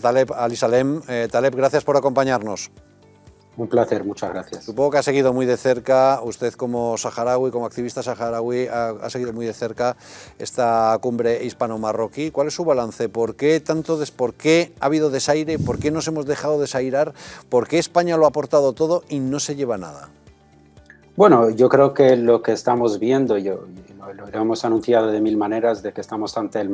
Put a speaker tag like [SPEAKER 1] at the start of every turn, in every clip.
[SPEAKER 1] Taleb Ali-Salem. Taleb, gracias por acompañarnos.
[SPEAKER 2] Un placer, muchas gracias.
[SPEAKER 1] Supongo que ha seguido muy de cerca, usted como saharaui, como activista saharaui, ha seguido muy de cerca esta cumbre hispano-marroquí. ¿Cuál es su balance? ¿Por qué ha habido desaire? ¿Por qué nos hemos dejado desairar? ¿Por qué España lo ha aportado todo y no se lleva nada?
[SPEAKER 2] Bueno, yo creo que lo que estamos viendo, lo hemos anunciado de mil maneras, de que estamos ante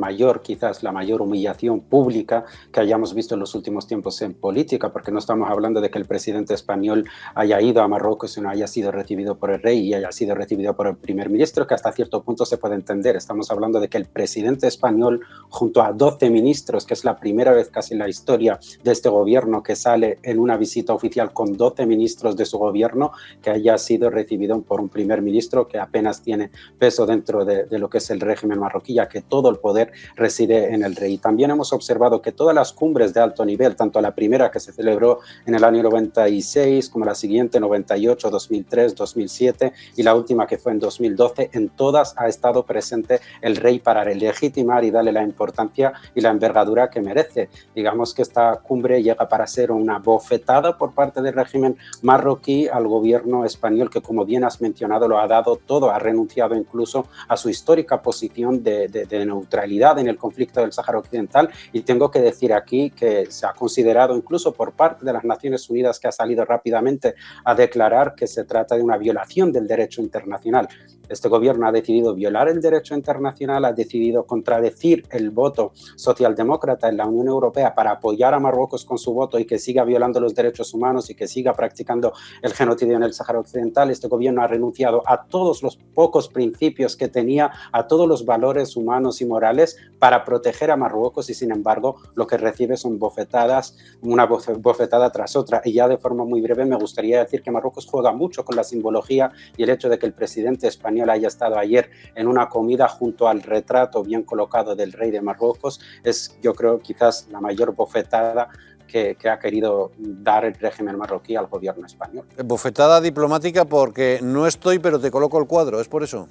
[SPEAKER 2] quizás la mayor humillación pública que hayamos visto en los últimos tiempos en política, porque no estamos hablando de que el presidente español haya ido a Marruecos y no haya sido recibido por el rey y haya sido recibido por el primer ministro, que hasta cierto punto se puede entender. Estamos hablando de que el presidente español, junto a 12 ministros, que es la primera vez casi en la historia de este gobierno que sale en una visita oficial con 12 ministros de su gobierno, que haya sido recibido por un primer ministro que apenas tiene peso dentro de lo que es el régimen marroquí, ya que todo el poder reside en el rey. También hemos observado que todas las cumbres de alto nivel, tanto la primera que se celebró en el año 96, como la siguiente 98, 2003, 2007 y la última que fue en 2012, en todas ha estado presente el rey para legitimar y darle la importancia y la envergadura que merece. Digamos que esta cumbre llega para ser una bofetada por parte del régimen marroquí al gobierno español, que como bien has mencionado lo ha dado todo, ha renunciado incluso a su histórica posición de neutralidad en el conflicto del Sáhara Occidental, y tengo que decir aquí que se ha considerado incluso por parte de las Naciones Unidas, que ha salido rápidamente a declarar que se trata de una violación del derecho internacional. Este gobierno ha decidido violar el derecho internacional, ha decidido contradecir el voto socialdemócrata en la Unión Europea para apoyar a Marruecos con su voto y que siga violando los derechos humanos y que siga practicando el genocidio en el Sáhara Occidental. Este gobierno ha renunciado a todos los pocos principios que tenía, a todos los valores humanos y morales para proteger a Marruecos, y sin embargo lo que recibe son bofetadas, una bofetada tras otra. Y ya de forma muy breve me gustaría decir que Marruecos juega mucho con la simbología, y el hecho de que el presidente español haya estado ayer en una comida junto al retrato bien colocado del rey de Marruecos es, yo creo, quizás la mayor bofetada que ha querido dar el régimen marroquí al gobierno español.
[SPEAKER 1] Bofetada diplomática porque no estoy, pero te coloco el cuadro, ¿es por eso?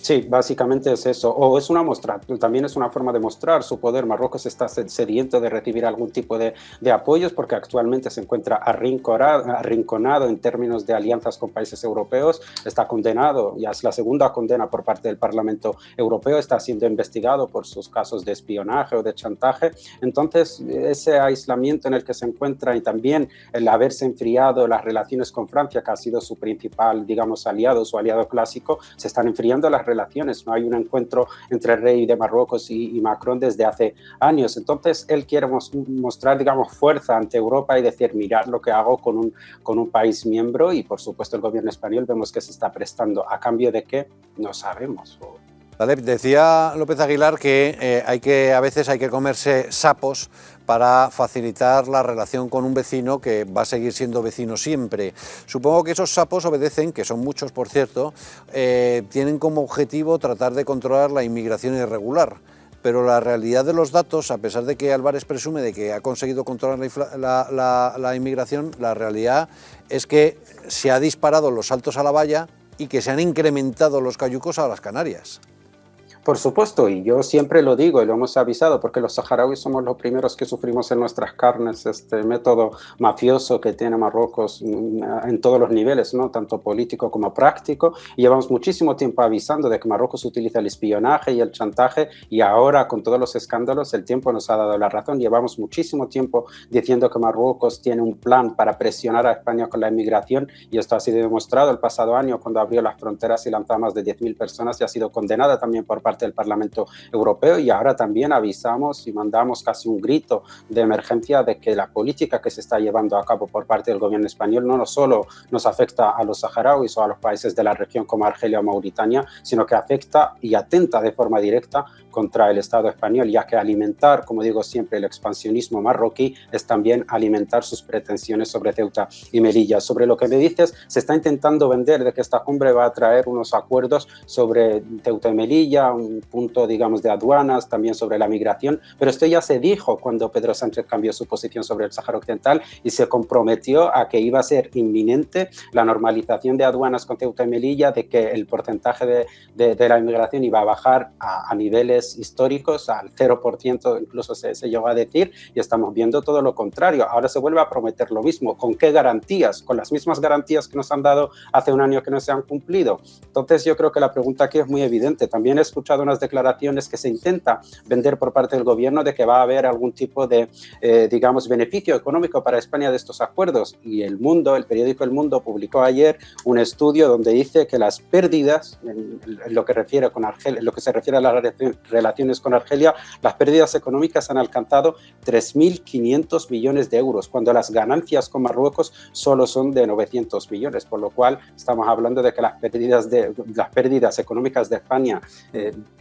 [SPEAKER 2] Sí, básicamente es eso. O es una muestra, también es una forma de mostrar su poder. Marruecos está sediento de recibir algún tipo de apoyos, porque actualmente se encuentra arrinconado en términos de alianzas con países europeos. Está condenado, ya es la segunda condena por parte del Parlamento Europeo. Está siendo investigado por sus casos de espionaje o de chantaje. Entonces, ese aislamiento en el que se encuentra, y también el haberse enfriado las relaciones con Francia, que ha sido su principal, digamos, aliado, su aliado clásico, se están enfriando las relaciones. No hay un encuentro entre el rey de Marruecos y Macron desde hace años. Entonces él quiere mostrar, digamos, fuerza ante Europa y decir, mirad lo que hago con un país miembro, y por supuesto el gobierno español vemos que se está prestando. ¿A cambio de qué? No sabemos.
[SPEAKER 1] Taleb, decía López Aguilar que a veces hay que comerse sapos para facilitar la relación con un vecino que va a seguir siendo vecino siempre. Supongo que esos sapos obedecen, que son muchos por cierto, tienen como objetivo tratar de controlar la inmigración irregular. Pero la realidad de los datos, a pesar de que Álvarez presume de que ha conseguido controlar la inmigración, la realidad es que se ha disparado los saltos a la valla y que se han incrementado los cayucos a las Canarias.
[SPEAKER 2] Por supuesto, y yo siempre lo digo y lo hemos avisado, porque los saharauis somos los primeros que sufrimos en nuestras carnes este método mafioso que tiene Marruecos en todos los niveles, ¿no? Tanto político como práctico, y llevamos muchísimo tiempo avisando de que Marruecos utiliza el espionaje y el chantaje, y ahora con todos los escándalos el tiempo nos ha dado la razón. Llevamos muchísimo tiempo diciendo que Marruecos tiene un plan para presionar a España con la inmigración, y esto ha sido demostrado el pasado año cuando abrió las fronteras y lanzó a más de 10.000 personas, y ha sido condenada también por parte del Parlamento Europeo. Y ahora también avisamos y mandamos casi un grito de emergencia de que la política que se está llevando a cabo por parte del gobierno español no solo nos afecta a los saharauis o a los países de la región como Argelia o Mauritania, sino que afecta y atenta de forma directa contra el Estado español, ya que alimentar, como digo siempre, el expansionismo marroquí es también alimentar sus pretensiones sobre Ceuta y Melilla. Sobre lo que me dices, se está intentando vender de que esta cumbre va a traer unos acuerdos sobre Ceuta y Melilla, un punto, digamos, de aduanas, también sobre la migración, pero esto ya se dijo cuando Pedro Sánchez cambió su posición sobre el Sáhara Occidental y se comprometió a que iba a ser inminente la normalización de aduanas con Ceuta y Melilla, de que el porcentaje de la inmigración iba a bajar a niveles históricos, al 0%, incluso se llegó a decir, y estamos viendo todo lo contrario. Ahora se vuelve a prometer lo mismo. ¿Con qué garantías? Con las mismas garantías que nos han dado hace un año que no se han cumplido. Entonces yo creo que la pregunta aquí es muy evidente. También he escuchado unas declaraciones que se intenta vender por parte del gobierno de que va a haber algún tipo de, digamos, beneficio económico para España de estos acuerdos. Y El Mundo, el periódico El Mundo, publicó ayer un estudio donde dice que las pérdidas, en lo que refiere con Argelia, en lo que se refiere a las relaciones con Argelia, las pérdidas económicas han alcanzado 3.500 millones de euros, cuando las ganancias con Marruecos solo son de 900 millones, por lo cual estamos hablando de que las pérdidas económicas de España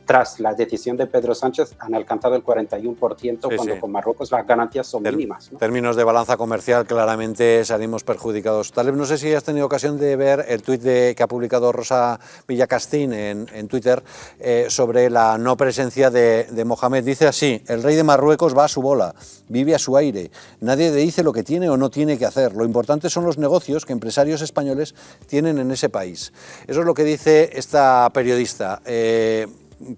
[SPEAKER 2] tras la decisión de Pedro Sánchez han alcanzado el 41%, cuando con Marruecos las ganancias son mínimas, ¿no?
[SPEAKER 1] En términos de balanza comercial, claramente salimos perjudicados. Taleb, no sé si has tenido ocasión de ver el tuit que ha publicado Rosa Villacastín en Twitter sobre la no presencia de Mohamed. Dice así: el rey de Marruecos va a su bola, vive a su aire, nadie le dice lo que tiene o no tiene que hacer, lo importante son los negocios que empresarios españoles tienen en ese país. Eso es lo que dice esta periodista,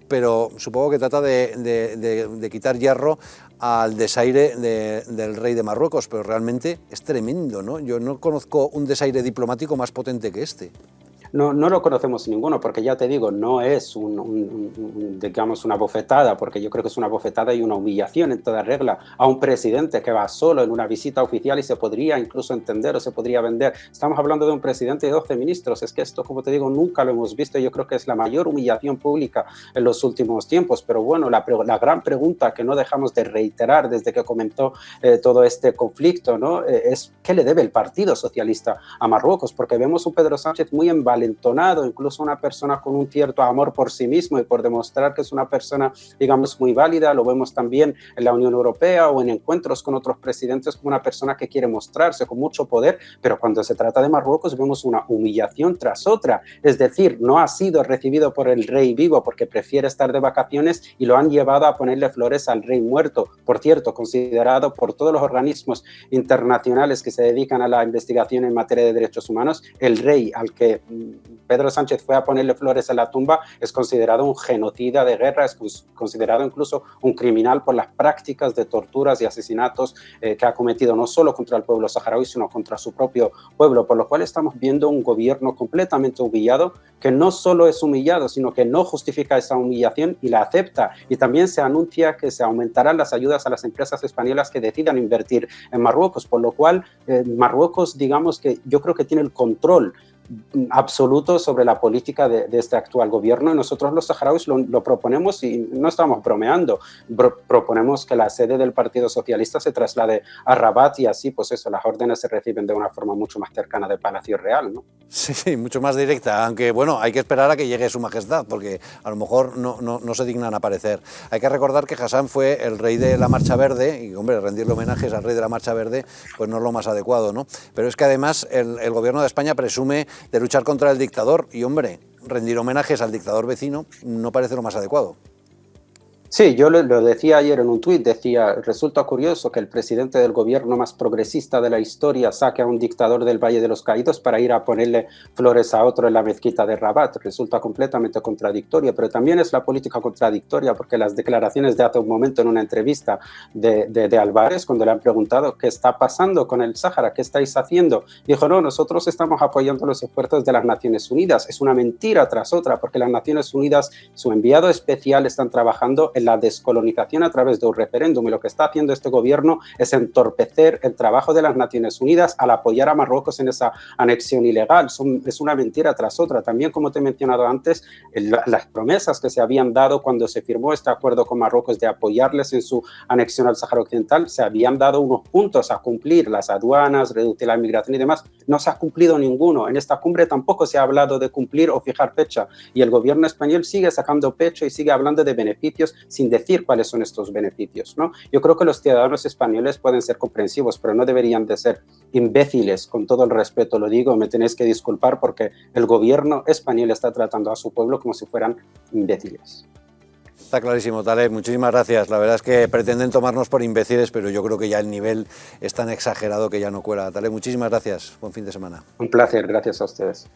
[SPEAKER 1] pero supongo que trata de quitar hierro al desaire del rey de Marruecos, pero realmente es tremendo, ¿no? Yo no conozco un desaire diplomático más potente que este.
[SPEAKER 2] No lo conocemos ninguno, porque ya te digo, no es digamos, una bofetada, porque yo creo que es una bofetada y una humillación en toda regla a un presidente que va solo en una visita oficial y se podría incluso entender o se podría vender. Estamos hablando de un presidente de 12 ministros, es que esto, como te digo, nunca lo hemos visto. Yo creo que es la mayor humillación pública en los últimos tiempos, pero bueno, la gran pregunta que no dejamos de reiterar desde que comenzó todo este conflicto, ¿no? Es ¿qué le debe el Partido Socialista a Marruecos? Porque vemos un Pedro Sánchez muy envalentonado, incluso una persona con un cierto amor por sí mismo y por demostrar que es una persona, digamos, muy válida. Lo vemos también en la Unión Europea o en encuentros con otros presidentes como una persona que quiere mostrarse con mucho poder, pero cuando se trata de Marruecos vemos una humillación tras otra. Es decir, no ha sido recibido por el rey vivo porque prefiere estar de vacaciones y lo han llevado a ponerle flores al rey muerto. Por cierto, considerado por todos los organismos internacionales que se dedican a la investigación en materia de derechos humanos, el rey al que Pedro Sánchez fue a ponerle flores en la tumba es considerado un genocida de guerra, es considerado incluso un criminal por las prácticas de torturas y asesinatos que ha cometido no solo contra el pueblo saharaui, sino contra su propio pueblo, por lo cual estamos viendo un gobierno completamente humillado, que no solo es humillado, sino que no justifica esa humillación y la acepta. Y también se anuncia que se aumentarán las ayudas a las empresas españolas que decidan invertir en Marruecos, por lo cual Marruecos, digamos que yo creo que tiene el control absoluto sobre la política de este actual gobierno, y nosotros los saharauis lo proponemos y no estamos bromeando. Proponemos que la sede del Partido Socialista se traslade a Rabat y así, pues eso, las órdenes se reciben de una forma mucho más cercana del Palacio Real, ¿no?
[SPEAKER 1] Sí, mucho más directa, aunque bueno, hay que esperar a que llegue su majestad, porque a lo mejor no se dignan a aparecer. Hay que recordar que Hassan fue el rey de la Marcha Verde, y hombre, rendirle homenajes al rey de la Marcha Verde, pues no es lo más adecuado, ¿no? Pero es que además el gobierno de España presume de luchar contra el dictador, y hombre, rendir homenajes al dictador vecino no parece lo más adecuado.
[SPEAKER 2] Sí, yo lo decía ayer en un tuit, decía, resulta curioso que el presidente del gobierno más progresista de la historia saque a un dictador del Valle de los Caídos para ir a ponerle flores a otro en la mezquita de Rabat. Resulta completamente contradictorio, pero también es la política contradictoria, porque las declaraciones de hace un momento en una entrevista de Álvarez, cuando le han preguntado qué está pasando con el Sáhara, qué estáis haciendo, dijo, no, nosotros estamos apoyando los esfuerzos de las Naciones Unidas. Es una mentira tras otra, porque las Naciones Unidas, su enviado especial, están trabajando en la descolonización a través de un referéndum, y lo que está haciendo este gobierno es entorpecer el trabajo de las Naciones Unidas al apoyar a Marruecos en esa anexión ilegal. Es una mentira tras otra. También, como te he mencionado antes, las promesas que se habían dado cuando se firmó este acuerdo con Marruecos de apoyarles en su anexión al Sáhara Occidental, se habían dado unos puntos a cumplir, las aduanas, reducir la inmigración y demás. No se ha cumplido ninguno. En esta cumbre tampoco se ha hablado de cumplir o fijar fecha, y el gobierno español sigue sacando pecho y sigue hablando de beneficios sin decir cuáles son estos beneficios, ¿no? Yo creo que los ciudadanos españoles pueden ser comprensivos, pero no deberían de ser imbéciles. Con todo el respeto lo digo, me tenéis que disculpar, porque el gobierno español está tratando a su pueblo como si fueran imbéciles.
[SPEAKER 1] Está clarísimo, Taleb, muchísimas gracias. La verdad es que pretenden tomarnos por imbéciles, pero yo creo que ya el nivel es tan exagerado que ya no cuela. Taleb, muchísimas gracias. Buen fin de semana.
[SPEAKER 2] Un placer, gracias a ustedes.